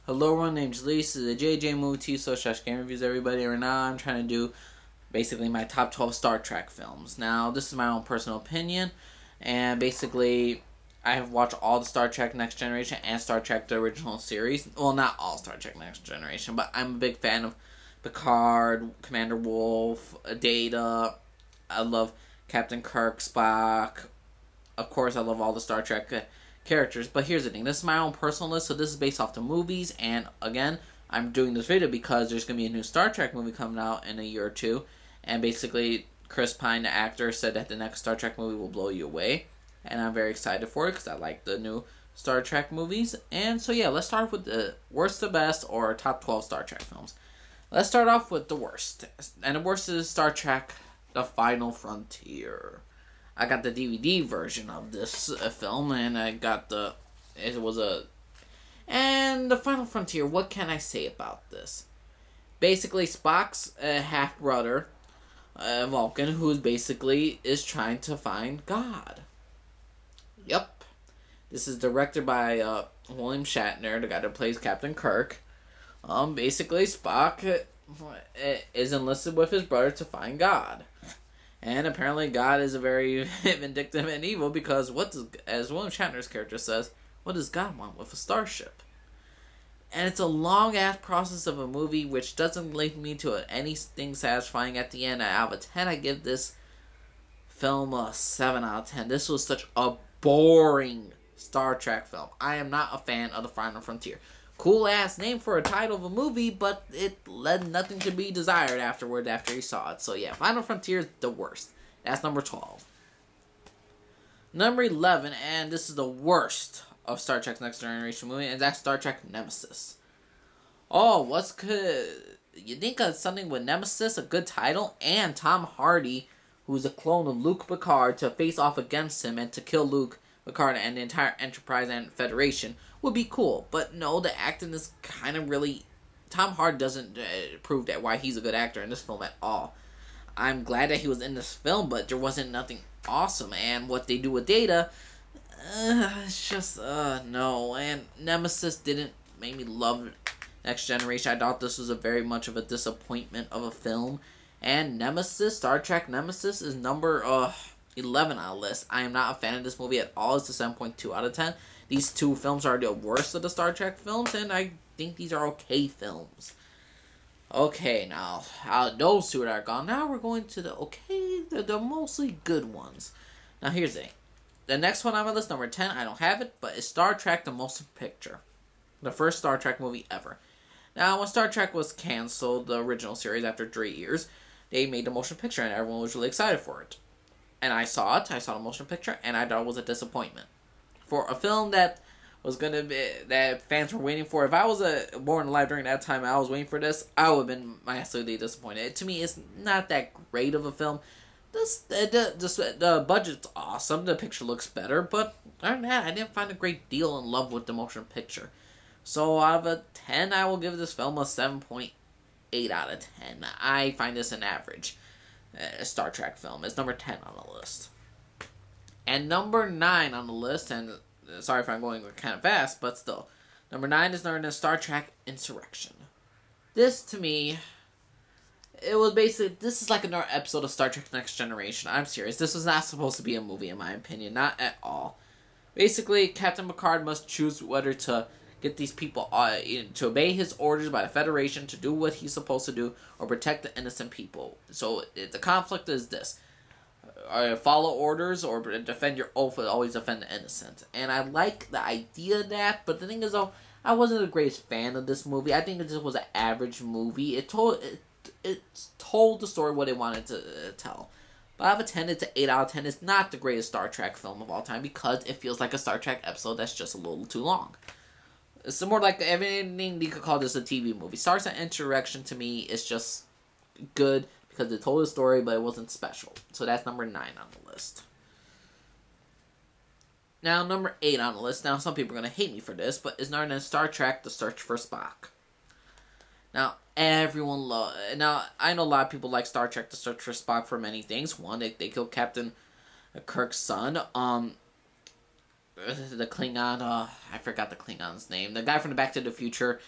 Hello, everyone. Name's Lee. This is the JJ Movie TV Social Game Reviews, everybody. Right now, I'm trying to do basically my top 12 Star Trek films. Now, this is my own personal opinion, and basically, I have watched all the Star Trek Next Generation and Star Trek the original series. Well, not all Star Trek Next Generation, but I'm a big fan of Picard, Commander Wolf, Data. I love Captain Kirk, Spock. Of course, I love all the Star Trek characters, but here's the thing, this is my own personal list, so this is based off the movies, and again, I'm doing this video because there's going to be a new Star Trek movie coming out in a year or two, and basically, Chris Pine, the actor, said that the next Star Trek movie will blow you away, and I'm very excited for it, because I like the new Star Trek movies, and so yeah, let's start with the worst to best, or top 12 Star Trek films. Let's start off with the worst, and the worst is Star Trek The Final Frontier. I got the DVD version of this film, and I got the... And The Final Frontier, what can I say about this? Basically, Spock's half-brother, Vulcan, who basically is trying to find God. Yep. This is directed by William Shatner, the guy that plays Captain Kirk. Basically, Spock is enlisted with his brother to find God. And apparently God is a very vindictive and evil because as William Shatner's character says, what does God want with a starship? And it's a long-ass process of a movie which doesn't lead me to anything satisfying at the end. Out of a 10, I give this film a 7 out of 10. This was such a boring Star Trek film. I am not a fan of The Final Frontier. Cool-ass name for a title of a movie, but it led nothing to be desired afterward after you saw it. So yeah, Final Frontier is the worst. That's number 12. Number 11, and this is the worst of Star Trek's Next Generation movie, and that's Star Trek Nemesis. Oh, what's good? You think of something with Nemesis, a good title, and Tom Hardy, who's a clone of Luke Picard, to face off against him and to kill Luke Picard and the entire Enterprise and Federation would be cool. But no, the acting is kind of really... Tom Hardy doesn't prove that why he's a good actor in this film at all. I'm glad that he was in this film, but there wasn't nothing awesome. And what they do with Data, it's just, no. And Nemesis didn't make me love Next Generation. I thought this was a very much of a disappointment of a film. And Nemesis, Star Trek Nemesis, is number 11 on the list. I am not a fan of this movie at all. It's a 7.2 out of 10. These two films are the worst of the Star Trek films, and I think these are okay films. Okay, now, those two are gone. Now we're going to the mostly good ones. Now, here's the thing. The next one on my list, number 10, I don't have it, but it's Star Trek The Motion Picture. The first Star Trek movie ever. Now, when Star Trek was canceled, the original series, after 3 years, they made the motion picture, and everyone was really excited for it. And I saw it. I saw the motion picture, and I thought it was a disappointment. For a film that was gonna be that fans were waiting for, if I was born alive during that time and I was waiting for this, I would have been massively disappointed. To me, it's not that great of a film. The budget's awesome. The picture looks better, but other than that, I didn't find a great deal in love with the motion picture. So out of a 10, I will give this film a 7.8 out of 10. I find this an average Star Trek film. It's number 10 on the list. And number 9 on the list, and sorry if I'm going kind of fast, but still. Number 9 is known as Star Trek Insurrection. This, to me, it was basically, this is like another episode of Star Trek Next Generation. I'm serious. This was not supposed to be a movie, in my opinion. Not at all. Basically, Captain Picard must choose whether to get these people to obey his orders by the Federation, to do what he's supposed to do, or protect the innocent people. So, the conflict is this. Follow orders or defend your oath, but always defend the innocent. And I like the idea of that, but the thing is, though, I wasn't the greatest fan of this movie. I think that this was an average movie. It told the story what it wanted to tell. But out of a 10, it's an 8 out of 10. It's not the greatest Star Trek film of all time because it feels like a Star Trek episode that's just a little too long. It's more like everything you could call this a TV movie. Star Trek Insurrection, to me, is just good because it told a story, but it wasn't special. So that's number 9 on the list. Now, number 8 on the list. Now, some people are going to hate me for this, but it's known as Star Trek The Search for Spock. Now, Now, I know a lot of people like Star Trek The Search for Spock for many things. One, they killed Captain Kirk's son. the Klingon, I forgot the Klingon's name. The guy from the Back to the Future,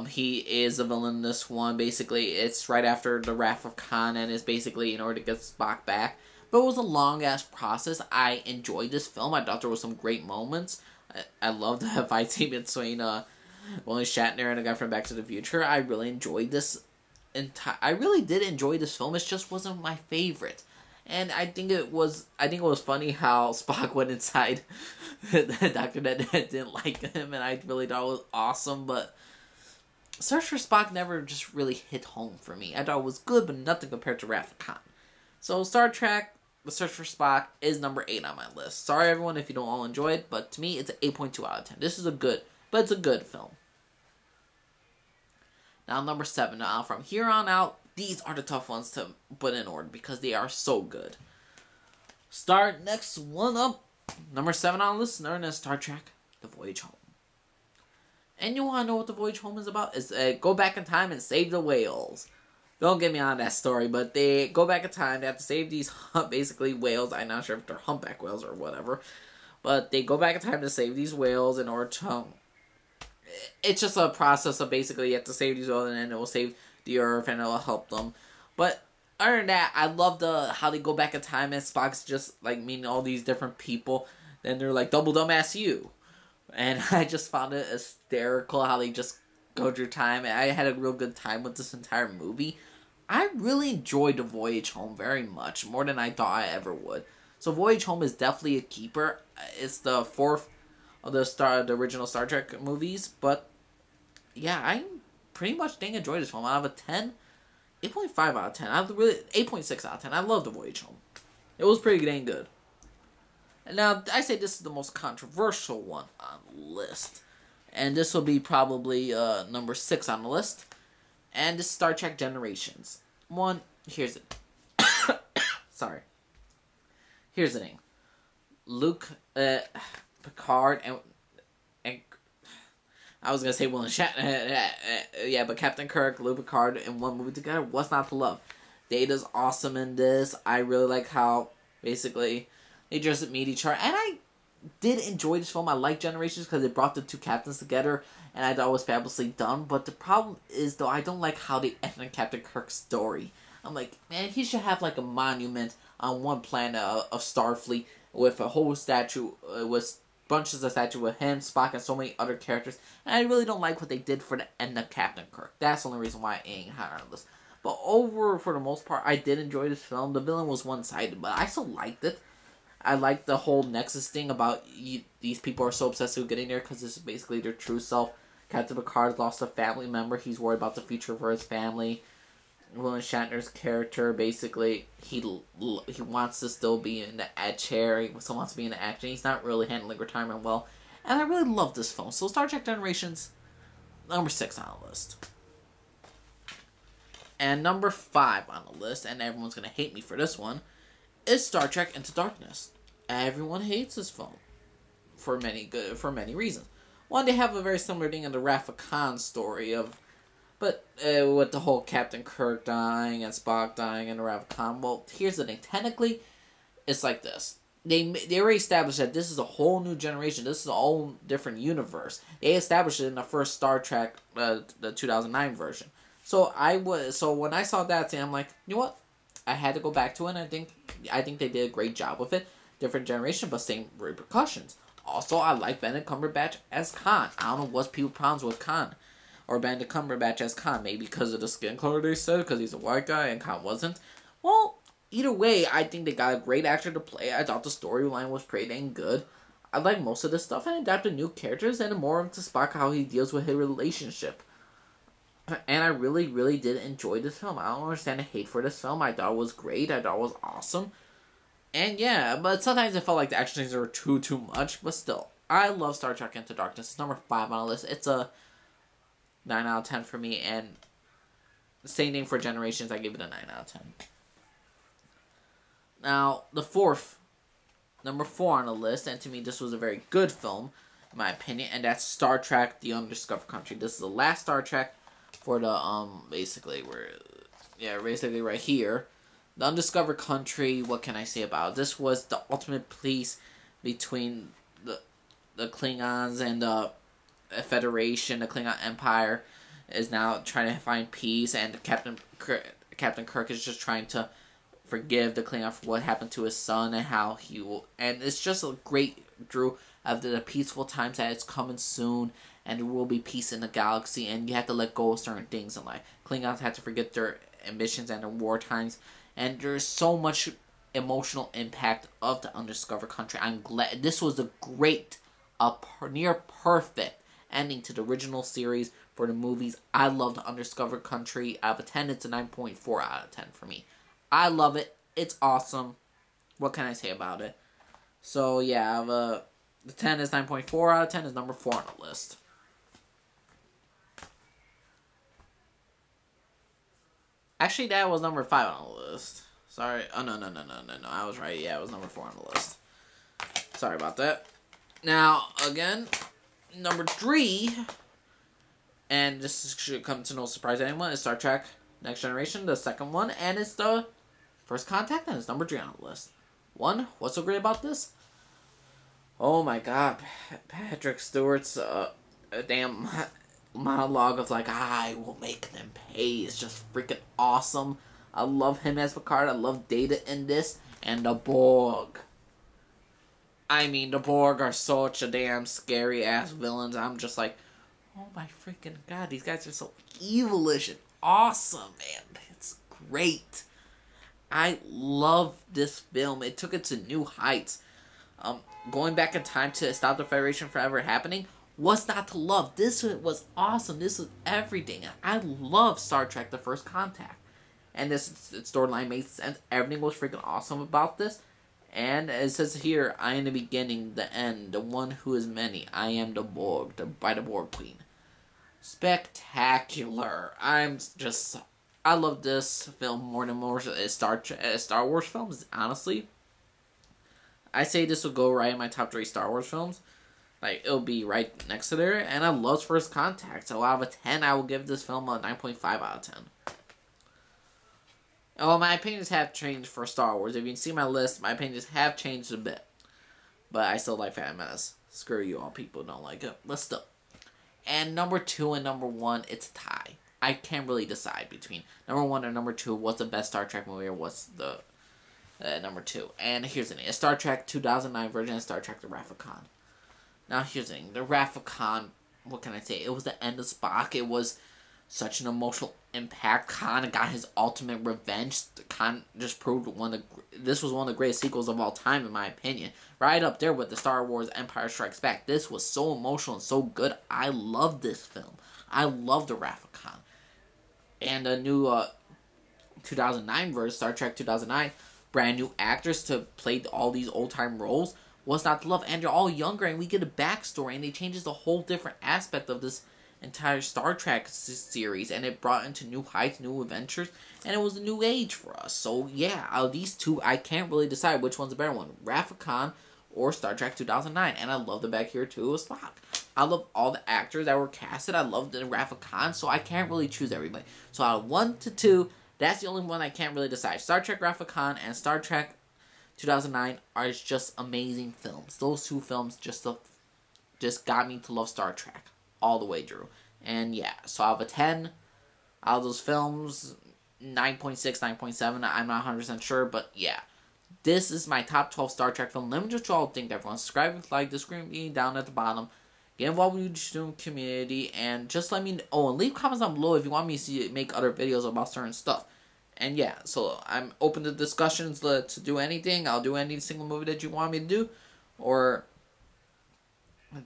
he is a villain in this one. Basically, it's right after the Wrath of Khan, and it's basically in order to get Spock back. But it was a long-ass process. I enjoyed this film. I thought there were some great moments. I loved the fight scene between William Shatner and the guy from Back to the Future. I really enjoyed this. I really did enjoy this film. It just wasn't my favorite. And I think it was funny how Spock went inside the doctor that didn't like him, and I really thought it was awesome. But Search for Spock never just really hit home for me. I thought it was good, but nothing compared to Wrath of Khan. So Star Trek: The Search for Spock is number 8 on my list. Sorry everyone if you don't all enjoy it, but to me it's an 8.2 out of 10. This is it's a good film. Now number 7. Now from here on out, these are the tough ones to put in order because they are so good. Start next one up. Number 7 on the list, known as Star Trek: The Voyage Home. And you want to know what The Voyage Home is about? It's go back in time and save the whales. Don't get me on that story, but they go back in time. They have to save these basically whales. I'm not sure if they're humpback whales or whatever. But they go back in time to save these whales in order to... It's just a process of basically you have to save these whales and then it will save the Earth and it will help them. But other than that, I love how they go back in time and Spock's just like meeting all these different people. Then they're like, double dumbass you. And I just found it hysterical how they just go through time. I had a real good time with this entire movie. I really enjoyed The Voyage Home very much, more than I thought I ever would. So Voyage Home is definitely a keeper. It's the 4th of the original Star Trek movies, but yeah, I pretty much dang enjoyed this film. Out of a 10, 8.5 out of 10. 8.6 out of 10. I love The Voyage Home. It was pretty dang good. And now, I say this is the most controversial one on the list. And this will be probably number 6 on the list. And this is Star Trek Generations. Here's it. Sorry. Here's the thing. Luke, Picard, and I was gonna say William Shatner, yeah, but Captain Kirk, Luke, Picard in one movie together, what's not to love? Data's awesome in this. I really like how, basically, they just meet each other. And I did enjoy this film. I like Generations because it brought the two captains together, and I thought it was fabulously done. But the problem is, though, I don't like how they ended Captain Kirk's story. I'm like, man, he should have like a monument on one planet of Starfleet with a whole statue, with bunches of statues with him, Spock, and so many other characters. And I really don't like what they did for the end of Captain Kirk. That's the only reason why I ain't higher on this. But for the most part, I did enjoy this film. The villain was one-sided, but I still liked it. I like the whole Nexus thing about these people are so obsessed with getting there because this is basically their true self. Captain Picard lost a family member. He's worried about the future for his family. William Shatner's character, basically, he wants to still be in the ad chair. He still wants to be in the action. He's not really handling retirement well. And I really love this film. So Star Trek Generations, number 6 on the list. And number 5 on the list, and everyone's going to hate me for this one, is Star Trek Into Darkness. Everyone hates this film for many reasons. One, they have a very similar thing in the Wrath of Khan story but with the whole Captain Kirk dying and Spock dying and the Wrath of Khan. Well, here's the thing. Technically, it's like this. They already established that this is a whole new generation. This is a whole different universe. They established it in the first Star Trek, the 2009 version. So when I saw that thing, I'm like, you know what? I had to go back to it, and I think they did a great job with it. Different generation, but same repercussions. Also, I like Benedict Cumberbatch as Khan. I don't know what's people's problems with Khan. Or Benedict Cumberbatch as Khan. Maybe because of the skin color they said, because he's a white guy and Khan wasn't. Well, either way, I think they got a great actor to play. I thought the storyline was pretty dang good. I like most of this stuff and adapted new characters and more into Spock, how he deals with his relationship. And I really, really did enjoy this film. I don't understand the hate for this film. I thought it was great. I thought it was awesome. And yeah, but sometimes it felt like the action scenes were too much. But still, I love Star Trek Into Darkness. It's number 5 on the list. It's a 9 out of 10 for me. And the same thing for Generations. I give it a 9 out of 10. Now, number 4 on the list. And to me, this was a very good film, in my opinion. And that's Star Trek: The Undiscovered Country. This is the last Star Trek for the, basically right here. The Undiscovered Country, what can I say about it? This was the ultimate peace between the Klingons and the Federation, the Klingon Empire, is now trying to find peace, and Captain Kirk is just trying to forgive the Klingon for what happened to his son and how he will. And it's just a great Drew of the peaceful times that it's coming soon, and there will be peace in the galaxy, and you have to let go of certain things in life. Klingons have to forget their ambitions and their war times, and there's so much emotional impact of the Undiscovered Country. I'm glad this was a great, near perfect ending to the original series for the movies. I love the Undiscovered Country. Out of 10, it's a 9.4 out of 10 for me. I love it. It's awesome. What can I say about it? So yeah, the 10 is 9.4 out of 10 is number 4 on the list. Actually, that was number 5 on the list. Sorry. Oh, no. I was right. Yeah, it was number 4 on the list. Sorry about that. Now, again, number 3, and this should come to no surprise to anyone, is Star Trek Next Generation, the second one, and it's the First Contact, and it's number 3 on the list. What's so great about this? Oh my god, Patrick Stewart's damn monologue of like, I will make them pay is just freaking awesome. I love him as Picard. I love Data in this, and the Borg. I mean, the Borg are such a damn scary ass villains. I'm just like, oh my freaking god, these guys are so evilish and awesome, man. It's great. I love this film. It took it to new heights. Going back in time to stop the Federation from ever happening, what's not to love? This was awesome. This was everything. I love Star Trek The First Contact. And this storyline made sense. Everything was freaking awesome about this. And it says here, I am the beginning, the end, the one who is many. I am the Borg, by the Borg Queen. Spectacular. I love this film more than most Star Wars films, honestly. I say this will go right in my top 3 Star Wars films. Like, it'll be right next to there. And I love First Contact. So out of a 10, I will give this film a 9.5 out of 10. Oh, my opinions have changed for Star Wars. If you can see my list, my opinions have changed a bit. But I still like Phantom Menace. Screw you all people who don't like it. Let's still. And number 2 and number 1, it's a tie. I can't really decide between number 1 and number 2. What's the best Star Trek movie or what's the number 2? And here's the thing. It's Star Trek 2009 version of Star Trek The Wrath of Khan. Now here's the thing. The Wrath of Khan, what can I say? It was the end of Spock. It was such an emotional impact. Khan got his ultimate revenge. Khan just proved this was one of the greatest sequels of all time, in my opinion. Right up there with the Star Wars Empire Strikes Back. This was so emotional and so good. I love this film. I love The Wrath of Khan. And a new 2009 version, Star Trek 2009, brand new actors to play all these old time roles. What's not to love? And they're all younger, and we get a backstory, and it changes the whole different aspect of this entire Star Trek series, and it brought into new heights, new adventures, and it was a new age for us. So yeah, out of these two, I can't really decide which one's the better one, Wrath of Khan or Star Trek 2009. And I love the back here too of Spock. I love all the actors that were casted. I love the Wrath of Khan, so I can't really choose everybody. So out of 1 to 2, that's the only one I can't really decide. Star Trek Wrath of Khan and Star Trek 2009 are just amazing films. Those two films just got me to love Star Trek all the way through. And yeah, so out of a 10, out of those films, 9.6, 9.7, I'm not 100% sure, but yeah. This is my top 12 Star Trek film. Let me just all think, everyone. Subscribe, like, the screen down at the bottom. Get involved with the student community, and just let me know. Oh, and leave comments down below if you want me to make other videos about certain stuff. And yeah, so I'm open to discussions to do anything. I'll do any single movie that you want me to do. Or,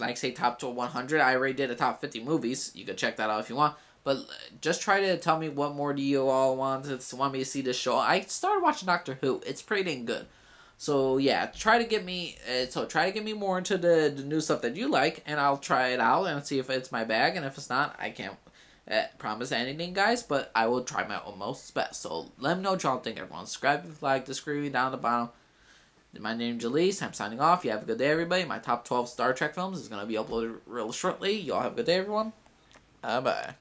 like, say, top 100. I already did a top 50 movies. You can check that out if you want. But just try to tell me what more do you all want me to see this show. I started watching Doctor Who. It's pretty dang good. So yeah, try to get me more into the new stuff that you like, and I'll try it out and see if it's my bag. And if it's not, I can't promise anything, guys. But I will try my utmost best. So let me know what y'all think, everyone. Subscribe, like, the screen down at the bottom. My name is Jalise. I'm signing off. You have a good day, everybody. My top 12 Star Trek films is gonna be uploaded real shortly. Y'all have a good day, everyone. Bye.